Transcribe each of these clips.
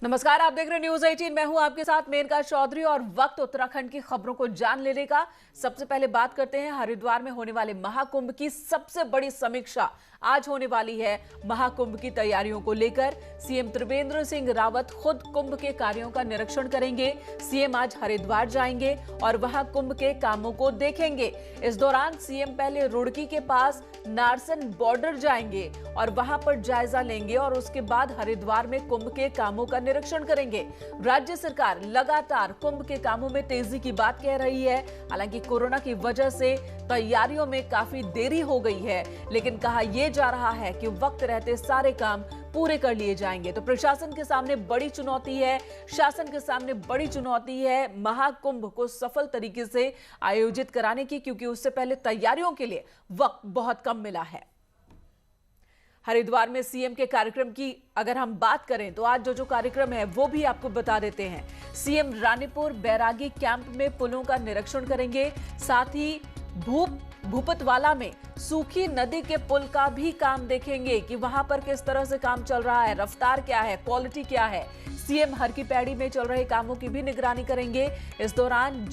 नमस्कार, आप देख रहे हैं न्यूज 18। मैं हूं आपके साथ मेनका चौधरी और वक्त उत्तराखंड की खबरों को जान लेने का। सबसे पहले बात करते हैं हरिद्वार में होने वाले महाकुंभ की। सबसे बड़ी समीक्षा आज होने वाली है महाकुंभ की तैयारियों को लेकर। सीएम त्रिवेंद्र सिंह रावत खुद कुंभ के कार्यों का निरीक्षण करेंगे। सीएम आज हरिद्वार जाएंगे और वहां कुंभ के कामों को देखेंगे। इस दौरान सीएम पहले रुड़की के पास नारसन बॉर्डर जाएंगे और वहां पर जायजा लेंगे और उसके बाद हरिद्वार में कुंभ के कामों का निरीक्षण करेंगे। राज्य सरकार लगातार कुंभ के कामों में तेजी की बात कह रही है। हालांकि कोरोना की वजह से तैयारियों में काफी देरी हो गई है, लेकिन कहा यह जा रहा है कि वक्त रहते सारे काम पूरे कर लिए जाएंगे। तो प्रशासन के सामने बड़ी चुनौती है, शासन के सामने बड़ी चुनौती है महाकुंभ को सफल तरीके से आयोजित कराने की, क्योंकि उससे पहले तैयारियों के लिए वक्त बहुत कम मिला है। हरिद्वार में सीएम के कार्यक्रम की अगर हम बात करें तो आज जो कार्यक्रम है वो भी आपको बता देते हैं। सीएम रानीपुर बैरागी कैंप में पुलों का निरीक्षण करेंगे। साथ ही भूपतवाला में सूखी नदी के पुल का भी काम देखेंगे कि वहां पर किस तरह से काम चल रहा है, रफ्तार क्या है, क्वालिटी क्या है। सीएम हर की पैड़ी में चल रहे कामों की भी निगरानी करेंगे। इस दौरान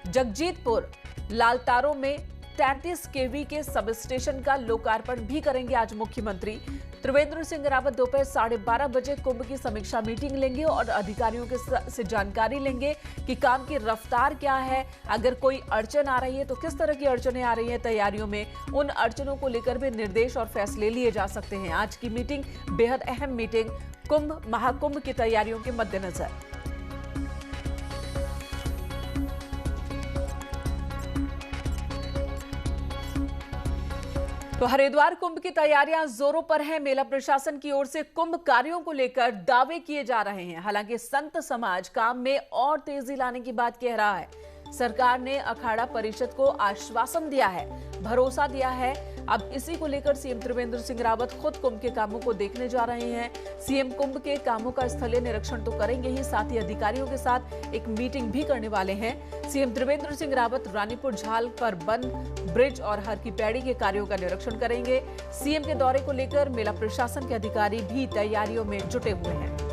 जगजीतपुर लालतारों में 33 केवी के सब स्टेशन का लोकार्पण भी करेंगे आज मुख्यमंत्री त्रिवेंद्र सिंह रावत। दोपहर 12:30 बजे कुंभ की समीक्षा मीटिंग लेंगे और अधिकारियों से जानकारी लेंगे कि काम की रफ्तार क्या है, अगर कोई अड़चन आ रही है तो किस तरह की अड़चनें आ रही हैं तैयारियों में, उन अड़चनों को लेकर भी निर्देश और फैसले लिए जा सकते हैं। आज की मीटिंग बेहद अहम मीटिंग महाकुंभ की तैयारियों के मद्देनजर। तो हरिद्वार कुंभ की तैयारियां जोरों पर हैं। मेला प्रशासन की ओर से कुंभ कार्यों को लेकर दावे किए जा रहे हैं। हालांकि संत समाज काम में और तेजी लाने की बात कह रहा है। सरकार ने अखाड़ा परिषद को आश्वासन दिया है, भरोसा दिया है। अब इसी को लेकर सीएम त्रिवेंद्र सिंह रावत खुद कुंभ के कामों को देखने जा रहे हैं। सीएम कुंभ के कामों का स्थलीय निरीक्षण तो करेंगे ही, साथ ही अधिकारियों के साथ एक मीटिंग भी करने वाले हैं। सीएम त्रिवेंद्र सिंह रावत रानीपुर झाल पर बन ब्रिज और हर की पैड़ी के कार्यों का निरीक्षण करेंगे। सीएम के दौरे को लेकर मेला प्रशासन के अधिकारी भी तैयारियों में जुटे हुए हैं।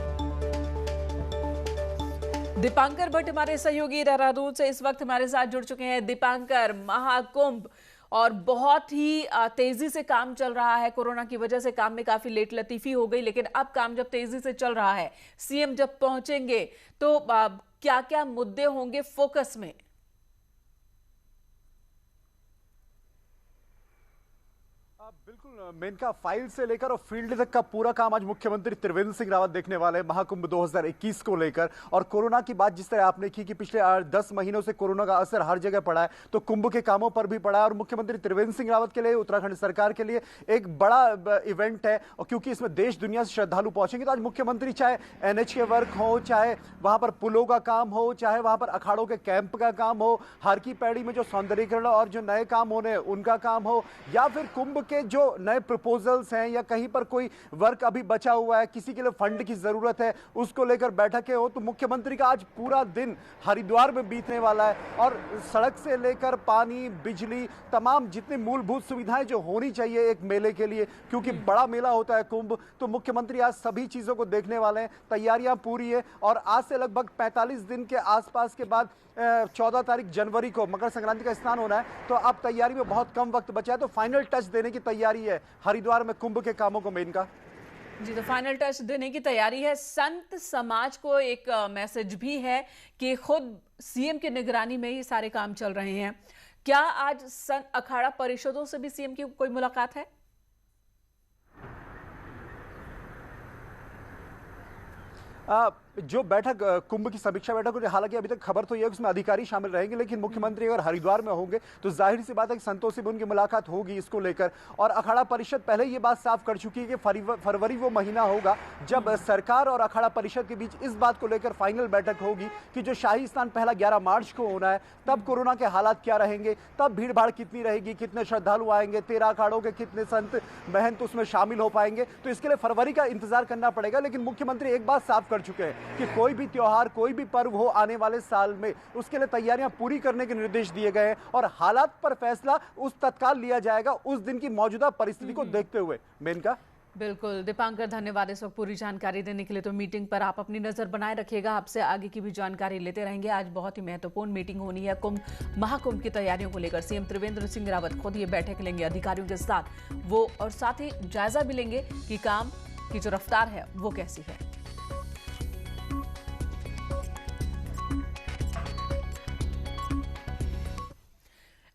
दीपांकर भट्ट हमारे सहयोगी देहरादून से इस वक्त हमारे साथ जुड़ चुके हैं। दीपांकर, महाकुंभ और बहुत ही तेजी से काम चल रहा है। कोरोना की वजह से काम में काफी लेट लतीफी हो गई, लेकिन अब काम जब तेजी से चल रहा है, सीएम जब पहुंचेंगे तो क्या क्या मुद्दे होंगे फोकस में? बिल्कुल मेनका, फाइल से लेकर और फील्ड तक का पूरा काम आज मुख्यमंत्री त्रिवेंद्र सिंह रावत देखने वाले हैं महाकुंभ 2021 को लेकर। और कोरोना की बात जिस तरह आपने की कि पिछले 10 महीनों से कोरोना का असर हर जगह पड़ा है, तो कुंभ के कामों पर भी पड़ा है। और मुख्यमंत्री त्रिवेंद्र सिंह रावत के लिए, उत्तराखंड सरकार के लिए एक बड़ा इवेंट है, और क्योंकि इसमें देश दुनिया से श्रद्धालु पहुंचेंगे, तो आज मुख्यमंत्री चाहे एनएच के वर्क हो, चाहे वहां पर पुलों का काम हो, चाहे वहां पर अखाड़ों के कैंप का काम हो, हर की पैड़ी में जो सौंदर्यीकरण और जो नए काम होने उनका काम हो, या फिर कुंभ के जो नए प्रपोजल्स हैं, या कहीं पर कोई वर्क अभी बचा हुआ है, किसी के लिए फंड की जरूरत है, उसको लेकर बैठकें हो, तो मुख्यमंत्री का आज पूरा दिन हरिद्वार में बीतने वाला है। और सड़क से लेकर पानी, बिजली, तमाम जितनी मूलभूत सुविधाएं जो होनी चाहिए एक मेले के लिए, क्योंकि बड़ा मेला होता है कुंभ, तो मुख्यमंत्री आज सभी चीजों को देखने वाले हैं। तैयारियां पूरी है और आज से लगभग 45 दिन के आसपास के बाद 14 तारीख जनवरी को मकर संक्रांति का स्नान होना है, तो अब तैयारी में बहुत कम वक्त बचा है। तो फाइनल टच देने की तैयारी है हरिद्वार में कुंभ के कामों को। मेनका जी, तो फाइनल टच देने की तैयारी है। संत समाज को एक मैसेज भी है कि खुद सीएम की निगरानी में ही सारे काम चल रहे हैं। क्या आज संत अखाड़ा परिषदों से भी सीएम की कोई मुलाकात है? जो बैठक कुंभ की समीक्षा बैठक हो, हालांकि अभी तक खबर तो यह है उसमें अधिकारी शामिल रहेंगे, लेकिन मुख्यमंत्री अगर हरिद्वार में होंगे तो जाहिर सी बात है कि संतों से भी उनकी मुलाकात होगी इसको लेकर। और अखाड़ा परिषद पहले ये बात साफ कर चुकी है कि फरवरी वो महीना होगा जब सरकार और अखाड़ा परिषद के बीच इस बात को लेकर फाइनल बैठक होगी कि जो शाही स्नान पहला 11 मार्च को होना है, तब कोरोना के हालात क्या रहेंगे, तब भीड़ भाड़ कितनी रहेगी, कितने श्रद्धालु आएंगे, 13 अखाड़ों के कितने संत महंत उसमें शामिल हो पाएंगे, तो इसके लिए फरवरी का इंतजार करना पड़ेगा। लेकिन मुख्यमंत्री एक बात साफ कर चुके हैं कि कोई भी त्योहार, कोई भी पर्व हो आने वाले साल में, उसके लिए तैयारियां पूरी करने के निर्देश दिए गए हैं और हालात पर फैसला उस तत्काल लिया जाएगा उस दिन की मौजूदा परिस्थिति को देखते हुए। मेनका बिल्कुल दीपांकर, धन्यवाद इस वक्त पूरी जानकारी देने के लिए। तो मीटिंग पर आप अपनी नजर बनाए रखिएगा, आपसे आगे की भी जानकारी लेते रहेंगे। आज बहुत ही महत्वपूर्ण मीटिंग होनी है महाकुंभ की तैयारियों को लेकर। सीएम त्रिवेंद्र सिंह रावत खुद ये बैठक लेंगे अधिकारियों के साथ, वो और साथ ही जायजा भी लेंगे कि काम की जो रफ्तार है वो कैसी है।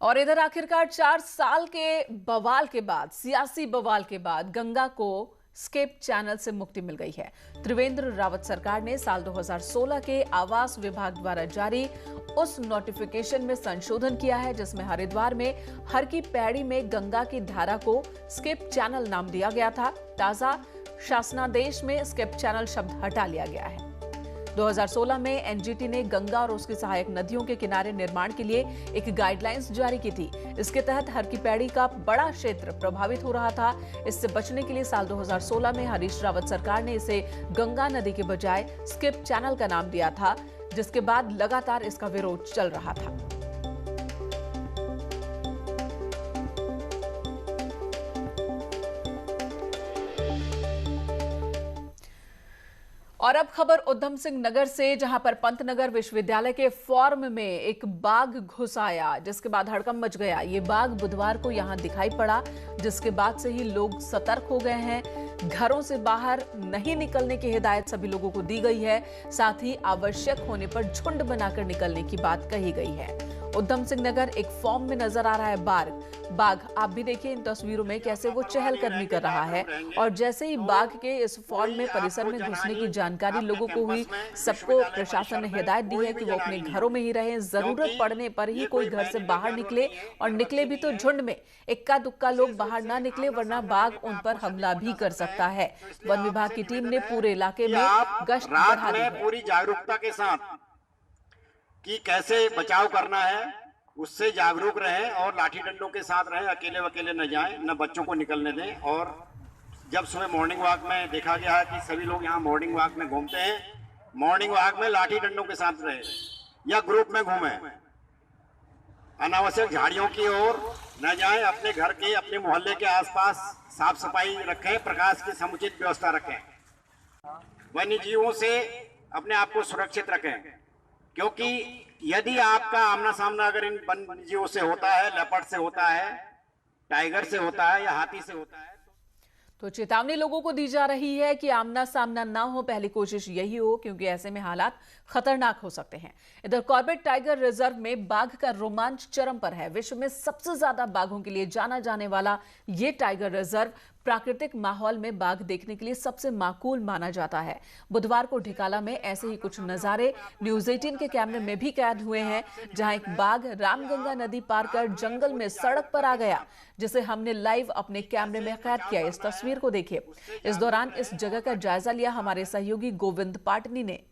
और इधर आखिरकार 4 साल के बवाल के बाद, सियासी बवाल के बाद गंगा को स्केप चैनल से मुक्ति मिल गई है। त्रिवेंद्र रावत सरकार ने साल 2016 के आवास विभाग द्वारा जारी उस नोटिफिकेशन में संशोधन किया है जिसमें हरिद्वार में हर की पैड़ी में गंगा की धारा को स्केप चैनल नाम दिया गया था। ताजा शासनादेश में स्केप चैनल शब्द हटा लिया गया है। 2016 में एनजीटी ने गंगा और उसकी सहायक नदियों के किनारे निर्माण के लिए एक गाइडलाइंस जारी की थी। इसके तहत हर की पैड़ी का बड़ा क्षेत्र प्रभावित हो रहा था। इससे बचने के लिए साल 2016 में हरीश रावत सरकार ने इसे गंगा नदी के बजाय स्किप चैनल का नाम दिया था, जिसके बाद लगातार इसका विरोध चल रहा था। और अब खबर उधम सिंह नगर से, जहां पर पंतनगर विश्वविद्यालय के फॉर्म में एक बाघ घुस आया, जिसके बाद हड़कंप मच गया। ये बाघ बुधवार को यहां दिखाई पड़ा, जिसके बाद से ही लोग सतर्क हो गए हैं। घरों से बाहर नहीं निकलने की हिदायत सभी लोगों को दी गई है। साथ ही आवश्यक होने पर झुंड बनाकर निकलने की बात कही गई है। उधम सिंह नगर एक फॉर्म में नजर आ रहा है बाघ। आप भी देखिए इन तस्वीरों में कैसे वो चहलकदमी कर रहा है। और जैसे ही बाघ के इस फॉर्म में परिसर में घुसने की जानकारी लोगों को हुई, सबको प्रशासन ने हिदायत दी है कि वो अपने घरों में ही रहें। जरूरत पड़ने पर ही कोई घर से बाहर निकले, और निकले भी तो झुंड में। इक्का दुक्का लोग बाहर ना निकले, वरना बाघ उन पर हमला भी कर सकता है। वन विभाग की टीम ने पूरे इलाके में गश्त बढ़ा दी है। पूरी जागरूकता के साथ कि कैसे बचाव करना है उससे जागरूक रहें और लाठी डंडों के साथ रहें। अकेले वकेले न जाएं, न बच्चों को निकलने दें। और जब सुबह मॉर्निंग वॉक में देखा गया है कि सभी लोग यहाँ मॉर्निंग वॉक में घूमते हैं, मॉर्निंग वॉक में लाठी डंडों के साथ रहें या ग्रुप में घूमें। अनावश्यक झाड़ियों की ओर न जाएं। अपने घर के, अपने मोहल्ले के आसपास साफ सफाई रखें, प्रकाश की समुचित व्यवस्था रखें। वन्य जीवों से अपने आप को सुरक्षित रखें, क्योंकि यदि आपका आमना सामना अगर इन वन्य जीवों से होता है, लेपर्ड से होता है, टाइगर से होता है या हाथी से होता है, तो चेतावनी लोगों को दी जा रही है कि आमना सामना ना हो। पहली कोशिश यही हो, क्योंकि ऐसे में हालात खतरनाक हो सकते हैं। इधर कॉर्बेट टाइगर रिजर्व में बाघ का रोमांच चरम पर है। विश्व में सबसे ज्यादा बाघों के लिए जाना जाने वाला ये टाइगर रिजर्व प्राकृतिक माहौल में बाघ देखने के लिए सबसे माकूल माना जाता है। बुधवार को ढिकाला में ऐसे ही कुछ नजारे न्यूज 18 के कैमरे में भी कैद हुए हैं, जहां एक बाघ रामगंगा नदी पार कर जंगल में सड़क पर आ गया, जिसे हमने लाइव अपने कैमरे में कैद किया। इस तस्वीर को देखिए। इस दौरान इस जगह का जायजा लिया हमारे सहयोगी गोविंद पाटनी ने।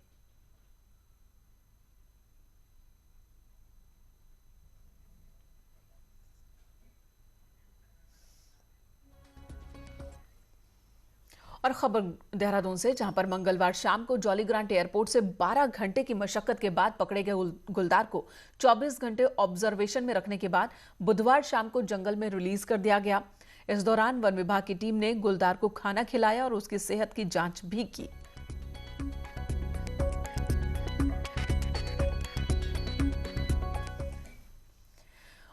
और खबर देहरादून से, जहां पर मंगलवार शाम को जॉली ग्रांट एयरपोर्ट से 12 घंटे की मशक्कत के बाद पकड़े गए गुलदार को 24 घंटे ऑब्जर्वेशन में रखने के बाद बुधवार शाम को जंगल में रिलीज कर दिया गया। इस दौरान वन विभाग की टीम ने गुलदार को खाना खिलाया और उसकी सेहत की जांच भी की।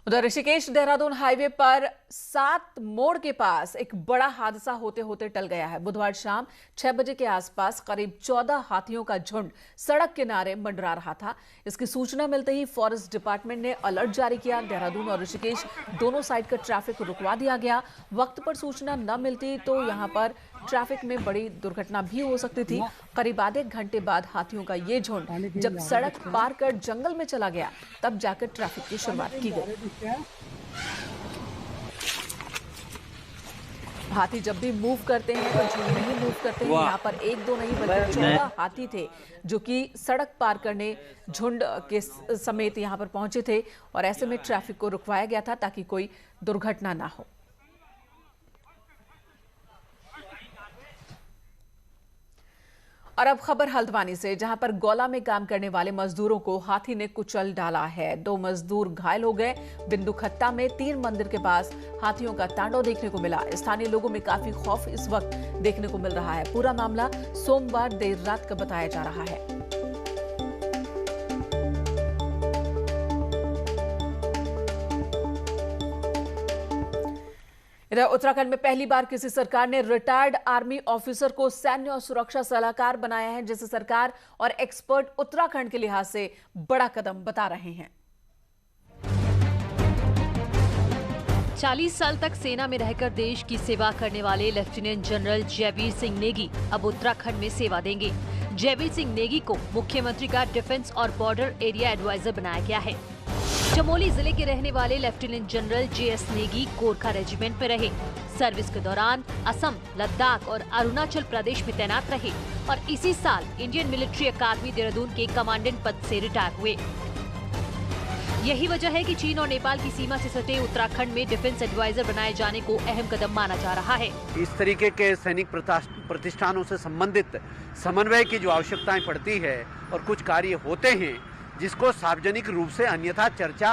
उधर ऋषिकेश देहरादून हाईवे पर 7 मोड़ के पास एक बड़ा हादसा होते होते टल गया है। बुधवार शाम 6 बजे के आसपास करीब 14 हाथियों का झुंड सड़क किनारे मंडरा रहा था। इसकी सूचना मिलते ही फॉरेस्ट डिपार्टमेंट ने अलर्ट जारी किया। देहरादून और ऋषिकेश दोनों साइड का ट्रैफिक रुकवा दिया गया। वक्त पर सूचना न मिलती तो यहां पर ट्रैफिक में बड़ी दुर्घटना भी हो सकती थी। करीब आधे घंटे बाद हाथियों का ये झुंड जब सड़क पार कर जंगल में चला गया, तब जाकर ट्रैफिक की शुरुआत की गई। हाथी जब भी मूव करते हैं तो झुंड में ही मूव करते हैं। यहाँ पर 1-2 नहीं बल्कि 14 हाथी थे जो कि सड़क पार करने झुंड के समेत यहाँ पर पहुंचे थे, और ऐसे में ट्रैफिक को रुकवाया गया था ताकि कोई दुर्घटना ना हो। और अब खबर हल्द्वानी से, जहां पर गौला में काम करने वाले मजदूरों को हाथी ने कुचल डाला है। 2 मजदूर घायल हो गए। बिंदुखत्ता में 3 मंदिर के पास हाथियों का तांडव देखने को मिला। स्थानीय लोगों में काफी खौफ इस वक्त देखने को मिल रहा है। पूरा मामला सोमवार देर रात का बताया जा रहा है। इधर उत्तराखंड में पहली बार किसी सरकार ने रिटायर्ड आर्मी ऑफिसर को सैन्य और सुरक्षा सलाहकार बनाया है, जिसे सरकार और एक्सपर्ट उत्तराखंड के लिहाज से बड़ा कदम बता रहे हैं। 40 साल तक सेना में रहकर देश की सेवा करने वाले लेफ्टिनेंट जनरल जयवीर सिंह नेगी अब उत्तराखंड में सेवा देंगे। जयवीर सिंह नेगी को मुख्यमंत्री का डिफेंस और बॉर्डर एरिया एडवाइजर बनाया गया है। चमोली जिले के रहने वाले lieutenant general JS Negi Gorkha regiment में रहे। सर्विस के दौरान असम, लद्दाख और अरुणाचल प्रदेश में तैनात रहे और इसी साल इंडियन मिलिट्री अकादमी देहरादून के कमांडेंट पद से रिटायर हुए। यही वजह है कि चीन और नेपाल की सीमा से सटे उत्तराखंड में डिफेंस एडवाइजर बनाए जाने को अहम कदम माना जा रहा है। इस तरीके के सैनिक प्रतिष्ठानों से संबंधित समन्वय की जो आवश्यकताएं पड़ती है और कुछ कार्य होते हैं जिसको सार्वजनिक रूप से अन्यथा चर्चा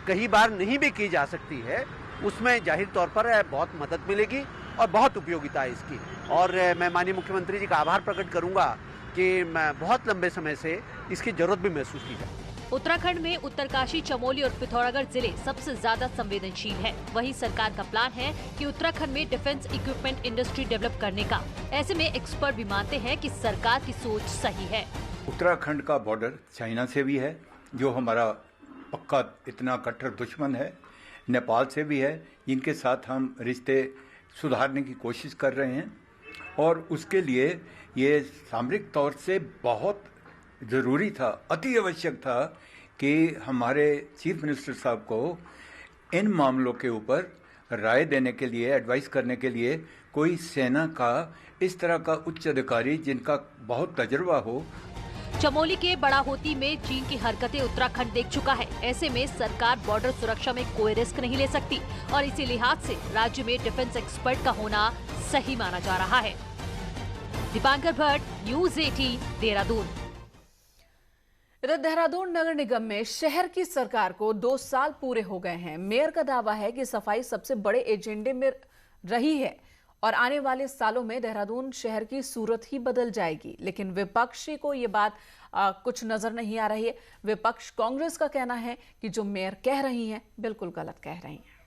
कई बार नहीं भी की जा सकती है, उसमें जाहिर तौर पर बहुत मदद मिलेगी और बहुत उपयोगिता है इसकी। और मैं माननीय मुख्यमंत्री जी का आभार प्रकट करूंगा कि बहुत लंबे समय से इसकी जरूरत भी महसूस की जाए। उत्तराखंड में उत्तरकाशी, चमोली और पिथौरागढ़ जिले सबसे ज्यादा संवेदनशील है। वहीं सरकार का प्लान है कि उत्तराखंड में डिफेंस इक्विपमेंट इंडस्ट्री डेवलप करने का। ऐसे में एक्सपर्ट भी मानते हैं कि सरकार की सोच सही है। उत्तराखंड का बॉर्डर चाइना से भी है, जो हमारा पक्का इतना कट्टर दुश्मन है, नेपाल से भी है, इनके साथ हम रिश्ते सुधारने की कोशिश कर रहे हैं और उसके लिए ये सामरिक तौर से बहुत ज़रूरी था, अति आवश्यक था कि हमारे चीफ मिनिस्टर साहब को इन मामलों के ऊपर राय देने के लिए, एडवाइस करने के लिए कोई सेना का इस तरह का उच्च अधिकारी जिनका बहुत तजुर्बा हो। चमोली के बड़ा होती में चीन की हरकतें उत्तराखंड देख चुका है। ऐसे में सरकार बॉर्डर सुरक्षा में कोई रिस्क नहीं ले सकती और इसी लिहाज से राज्य में डिफेंस एक्सपर्ट का होना सही माना जा रहा है। दीपांकर भट्ट, न्यूज़ 18, देहरादून। इधर देहरादून नगर निगम में शहर की सरकार को 2 साल पूरे हो गए हैं। मेयर का दावा है कि सफाई सबसे बड़े एजेंडे में रही है और आने वाले सालों में देहरादून शहर की सूरत ही बदल जाएगी। लेकिन विपक्षी को ये बात कुछ नजर नहीं आ रही है। विपक्ष कांग्रेस का कहना है कि जो मेयर कह रही हैं बिल्कुल गलत कह रही हैं।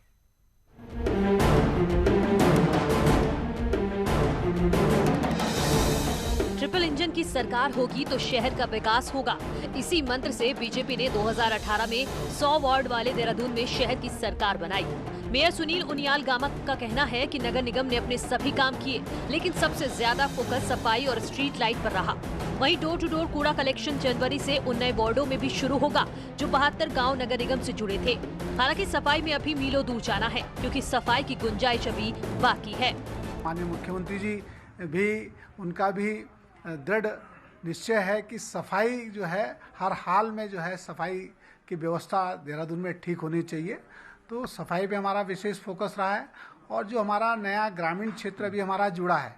ट्रिपल इंजन की सरकार होगी तो शहर का विकास होगा। इसी मंत्र से बीजेपी ने 2018 में 100 वार्ड वाले देहरादून में शहर की सरकार बनाई। मेयर सुनील उनियाल गामा का कहना है कि नगर निगम ने अपने सभी काम किए, लेकिन सबसे ज्यादा फोकस सफाई और स्ट्रीट लाइट पर रहा। वहीं डोर टू डोर कूड़ा कलेक्शन जनवरी से उन नए वार्डों में भी शुरू होगा जो 72 गांव नगर निगम से जुड़े थे। हालांकि सफाई में अभी मीलों दूर जाना है, क्योंकि सफाई की गुंजाइश अभी बाकी है। माननीय मुख्यमंत्री जी भी, उनका भी दृढ़ निश्चय है कि सफाई जो है हर हाल में जो है सफाई की व्यवस्था देहरादून में ठीक होनी चाहिए। तो सफाई पे हमारा विशेष फोकस रहा है और जो हमारा नया ग्रामीण क्षेत्र भी हमारा जुड़ा है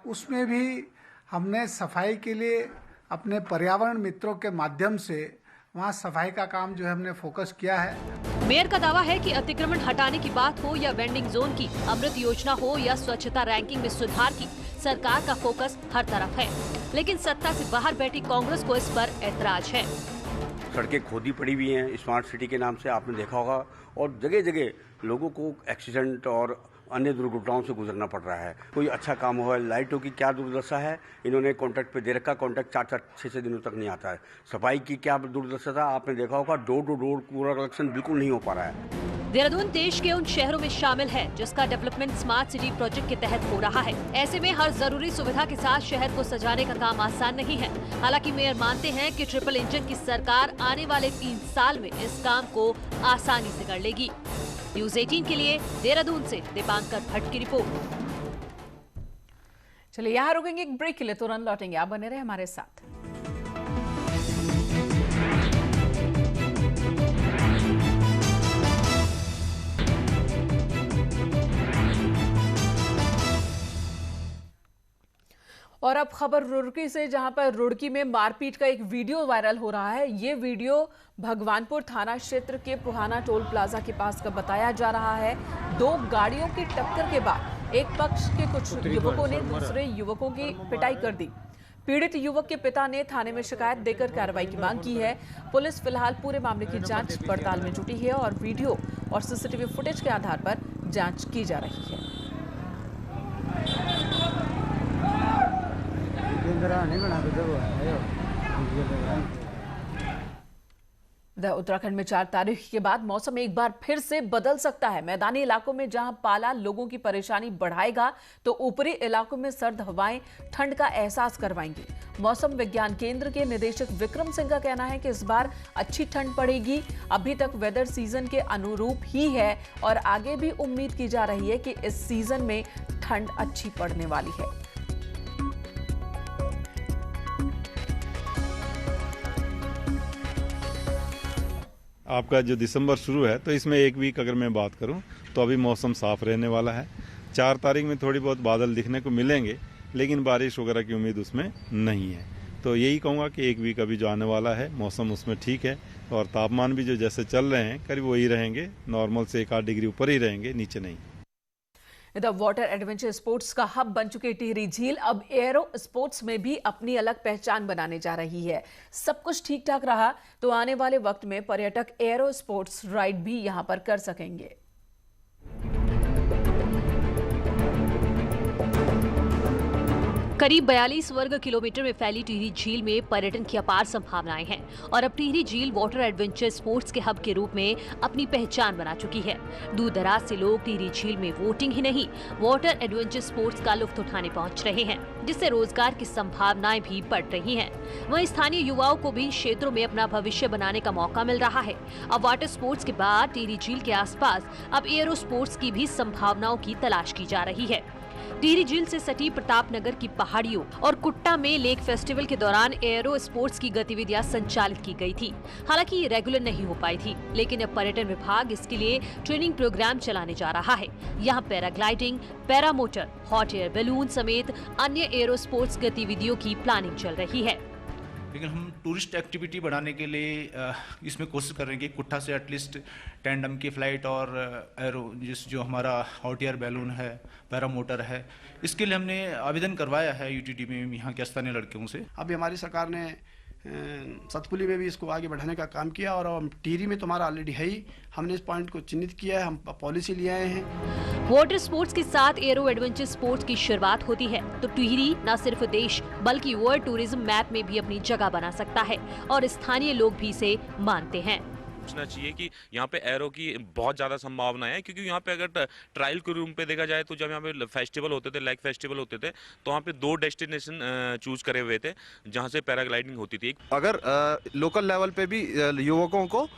उसमें भी हमने सफाई के लिए अपने पर्यावरण मित्रों के माध्यम से वहाँ सफाई का काम जो है हमने फोकस किया है। मेयर का दावा है कि अतिक्रमण हटाने की बात हो या वेंडिंग जोन की, अमृत योजना हो या स्वच्छता रैंकिंग में सुधार की, सरकार का फोकस हर तरफ है। लेकिन सत्ता से बाहर बैठी कांग्रेस को इस पर ऐतराज है। सड़कें खोदी पड़ी हुई हैं स्मार्ट सिटी के नाम से, आपने देखा होगा, और जगह जगह लोगों को एक्सीडेंट और अन्य दुर्घटनाओं से गुजरना पड़ रहा है। कोई अच्छा काम हुआ है, लाइटों की क्या दुर्दशा है, इन्होंने कॉन्ट्रैक्ट पे दे रखा, कॉन्ट्रैक्ट 4-6 दिनों तक नहीं आता है। सफाई की क्या दुर्दशा था, आपने देखा होगा, डोर टू डोर कूड़ा कलेक्शन बिल्कुल नहीं हो पा रहा है। देहरादून देश के उन शहरों में शामिल है जिसका डेवलपमेंट स्मार्ट सिटी प्रोजेक्ट के तहत हो रहा है। ऐसे में हर जरूरी सुविधा के साथ शहर को सजाने का काम आसान नहीं है। हालांकि मेयर मानते हैं कि ट्रिपल इंजन की सरकार आने वाले 3 साल में इस काम को आसानी से कर लेगी। न्यूज़ 18 के लिए देहरादून से दीपांकर भट्ट की रिपोर्ट। चलिए यहाँ रुकेंगे एक ब्रेक के लिए, तुरंत लौटेंगे। आप बने रहे हमारे साथ। और अब खबर रुड़की से, जहां पर रुड़की में मारपीट का एक वीडियो वायरल हो रहा है। ये वीडियो भगवानपुर थाना क्षेत्र के पुहाना टोल प्लाजा के पास का बताया जा रहा है। दो गाड़ियों की टक्कर के बाद एक पक्ष के कुछ युवकों ने दूसरे युवकों की पिटाई कर दी। पीड़ित युवक के पिता ने थाने में शिकायत देकर कार्रवाई की मांग की है। पुलिस फिलहाल पूरे मामले की जांच पड़ताल में जुटी है और वीडियो और सीसीटीवी फुटेज के आधार पर जांच की जा रही है। उत्तराखंड में 4 तारीख के बाद मौसम एक बार फिर से बदल सकता है। मैदानी इलाकों में जहां पाला लोगों की परेशानी बढ़ाएगा, तो ऊपरी इलाकों में सर्द हवाएं ठंड का एहसास करवाएंगी। मौसम विज्ञान केंद्र के निदेशक विक्रम सिंह का कहना है कि इस बार अच्छी ठंड पड़ेगी। अभी तक वेदर सीजन के अनुरूप ही है और आगे भी उम्मीद की जा रही है कि इस सीजन में ठंड अच्छी पड़ने वाली है। आपका जो दिसंबर शुरू है, तो इसमें एक वीक अगर मैं बात करूं तो अभी मौसम साफ रहने वाला है। 4 तारीख में थोड़ी बहुत बादल दिखने को मिलेंगे, लेकिन बारिश वगैरह की उम्मीद उसमें नहीं है। तो यही कहूँगा कि एक वीक अभी जो आने वाला है मौसम उसमें ठीक है और तापमान भी जो जैसे चल रहे हैं करीब वही रहेंगे, नॉर्मल से 1-8 डिग्री ऊपर ही रहेंगे, नीचे नहीं। इधर वाटर एडवेंचर स्पोर्ट्स का हब बन चुकी टिहरी झील अब एयरो स्पोर्ट्स में भी अपनी अलग पहचान बनाने जा रही है। सब कुछ ठीक ठाक रहा तो आने वाले वक्त में पर्यटक एयरो स्पोर्ट्स राइड भी यहां पर कर सकेंगे। करीब 42 वर्ग किलोमीटर में फैली टिहरी झील में पर्यटन की अपार संभावनाएं हैं और अब टिहरी झील वाटर एडवेंचर स्पोर्ट्स के हब के रूप में अपनी पहचान बना चुकी है। दूर दराज से लोग टिहरी झील में वोटिंग ही नहीं, वाटर एडवेंचर स्पोर्ट्स का लुत्फ उठाने पहुंच रहे हैं, जिससे रोजगार की संभावनाएं भी बढ़ रही हैं। वहीं स्थानीय युवाओं को भी क्षेत्रों में अपना भविष्य बनाने का मौका मिल रहा है। अब वाटर स्पोर्ट्स के बाद टिहरी झील के आसपास अब एयरो स्पोर्ट्स की भी संभावनाओं की तलाश की जा रही है। टिहरी झील से सटी प्रतापनगर की पहाड़ियों और कुट्टा में लेक फेस्टिवल के दौरान एयरो स्पोर्ट्स की गतिविधियां संचालित की गई थी। हालांकि ये रेगुलर नहीं हो पाई थी, लेकिन अब पर्यटन विभाग इसके लिए ट्रेनिंग प्रोग्राम चलाने जा रहा है। यहाँ paragliding, paramotor, hot air balloon समेत अन्य एयरो स्पोर्ट्स गतिविधियों की प्लानिंग चल रही है। लेकिन हम टूरिस्ट एक्टिविटी बढ़ाने के लिए इसमें कोशिश कर रहे हैं कि कुट्टा से एटलीस्ट टैंडम की फ़्लाइट और एरो जो हमारा हॉट एयर बैलून है, पैरामोटर है, इसके लिए हमने आवेदन करवाया है यूटीडी में यहाँ के स्थानीय लड़कों से। अभी हमारी सरकार ने सतपुली में भी इसको आगे बढ़ाने का काम किया और टिहरी में तो हमारा ऑलरेडी है ही, हमने इस पॉइंट को चिन्हित किया है, हम पॉलिसी ले आए हैं। वाटर स्पोर्ट्स के साथ एरो एडवेंचर स्पोर्ट्स की शुरुआत होती है तो टिहरी न सिर्फ देश बल्कि वर्ल्ड टूरिज्म मैप में भी अपनी जगह बना सकता है और स्थानीय लोग भी इसे मानते हैं। सोचना चाहिए कि यहाँ पे एरो की बहुत ज़्यादा संभावनाएं हैं, क्योंकि यहाँ पे अगर ट्रायल के रूम पे देखा जाए तो जब यहाँ पे फेस्टिवल होते थे, लेक फेस्टिवल होते थे, तो वहाँ पे 2 डेस्टिनेशन चूज करे हुए थे जहाँ से पैराग्लाइडिंग होती थी। अगर लोकल लेवल पे भी युवकों को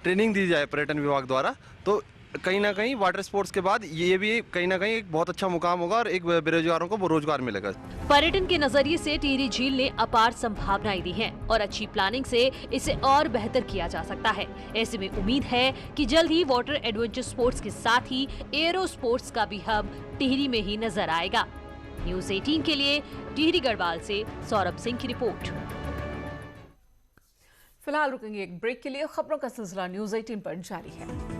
ट्रेनिंग दी जाए पर्यटन विभाग द्वारा, तो कहीं ना कहीं वाटर स्पोर्ट्स के बाद ये भी कहीं ना कहीं एक बहुत अच्छा मुकाम होगा और एक बेरोजगारों को रोजगार मिलेगा। पर्यटन के नजरिए से टिहरी झील ने अपार संभावनाएं दी हैं और अच्छी प्लानिंग से इसे और बेहतर किया जा सकता है। ऐसे में उम्मीद है कि जल्द ही वाटर एडवेंचर स्पोर्ट्स के साथ ही एयरो स्पोर्ट्स का भी हब टिहरी में ही नजर आएगा। न्यूज़ 18 के लिए टिहरी गढ़वाल से सौरभ सिंह की रिपोर्ट। फिलहाल रुकेंगे एक ब्रेक के लिए। खबरों का सिलसिला न्यूज़ 18 पर जारी है।